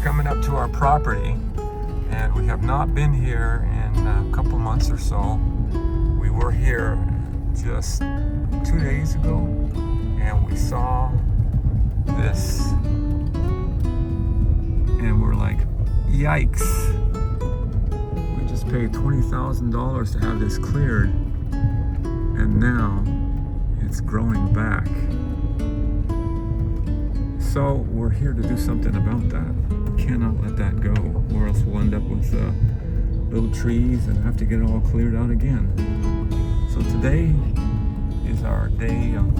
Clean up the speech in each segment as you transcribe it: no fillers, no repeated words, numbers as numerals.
coming up to our property, and we have not been here in a couple months or so. We were here just 2 days ago, and we saw this, and we're like, yikes. We just paid $20,000 to have this cleared, and now it's growing back. So we're here to do something about that. We cannot let that go, or else we'll end up with little trees and have to get it all cleared out again. So today is our day of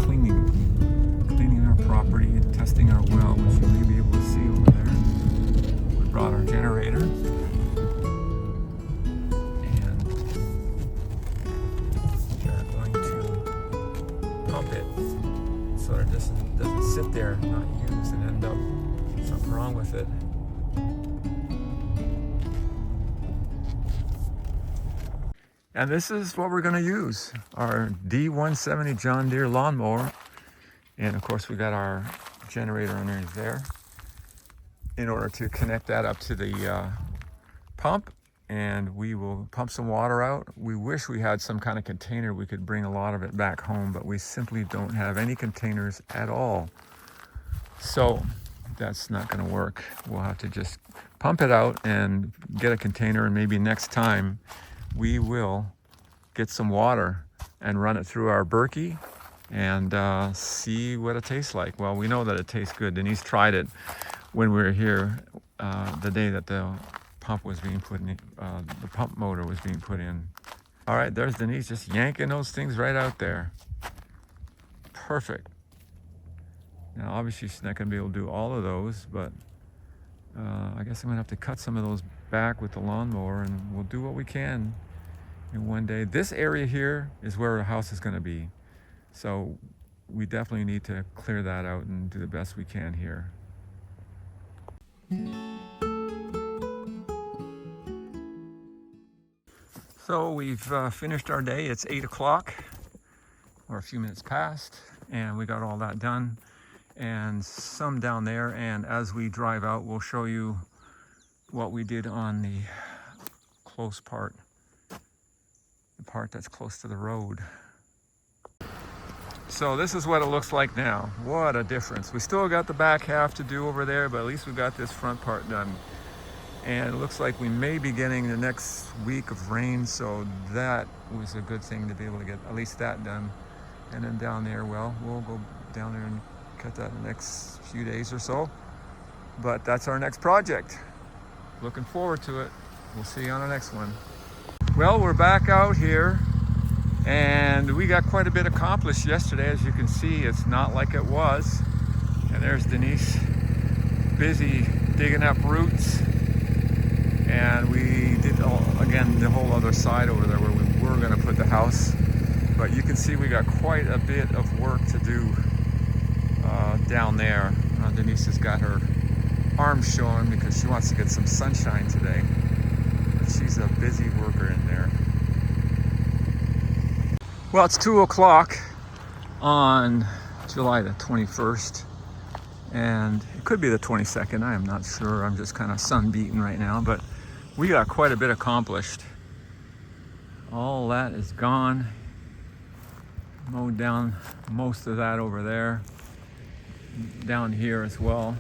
cleaning our property and testing our well, which you may be able to see over there. We brought our generator, and we're going to pump it so it just doesn't sit there not used and end up something wrong with it. And this is what we're going to use, our D170 John Deere lawnmower. And of course we got our generator underneath there in order to connect that up to the pump, and we will pump some water out. We wish we had some kind of container we could bring a lot of it back home, but we simply don't have any containers at all. So that's not going to work. We'll have to just pump it out and get a container, and maybe next time we will get some water and run it through our Berkey and see what it tastes like. Well, we know that it tastes good. Denise tried it when we were here the day that the pump was being put in, the pump motor was being put in. All right, there's Denise just yanking those things right out there. Perfect. Now, obviously she's not gonna be able to do all of those, but I guess I'm gonna have to cut some of those back with the lawnmower, and we'll do what we can in one day. This area here is where our house is gonna be. So we definitely need to clear that out and do the best we can here. So we've finished our day. It's 8 o'clock, or a few minutes past, and we got all that done, and some down there. And as we drive out, we'll show you what we did on the close part, the part that's close to the road. So this is what it looks like now. What a difference. We still got the back half to do over there, but at least we got this front part done. And it looks like we may be getting the next week of rain, so that was a good thing to be able to get at least that done. And then down there, well, we'll go down there and cut that in the next few days or so. But that's our next project. Looking forward to it. We'll see you on the next one. Well, we're back out here, and we got quite a bit accomplished yesterday. As you can see, it's not like it was. And there's Denise, busy digging up roots. And we did, again, the whole other side over there where we were going to put the house. But you can see we got quite a bit of work to do down there. Denise has got her arms showing because she wants to get some sunshine today. But she's a busy worker in there. Well, it's 2 o'clock on July the 21st. And it could be the 22nd. I am not sure. I'm just kind of sunbeaten right now. But we got quite a bit accomplished. All that is gone. Mowed down most of that over there. Down here as well.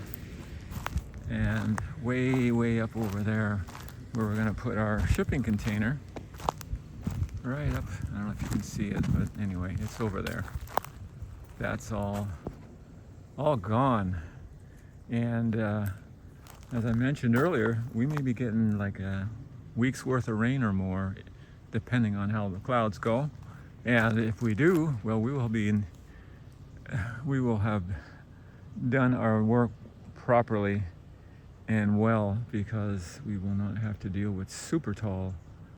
And way up over there where we're going to put our shipping container. Right up. I don't know if you can see it, but anyway, it's over there. That's all gone. And as I mentioned earlier, we may be getting like a week's worth of rain or more, depending on how the clouds go. And if we do, well, we will have done our work properly and well, because we will not have to deal with super tall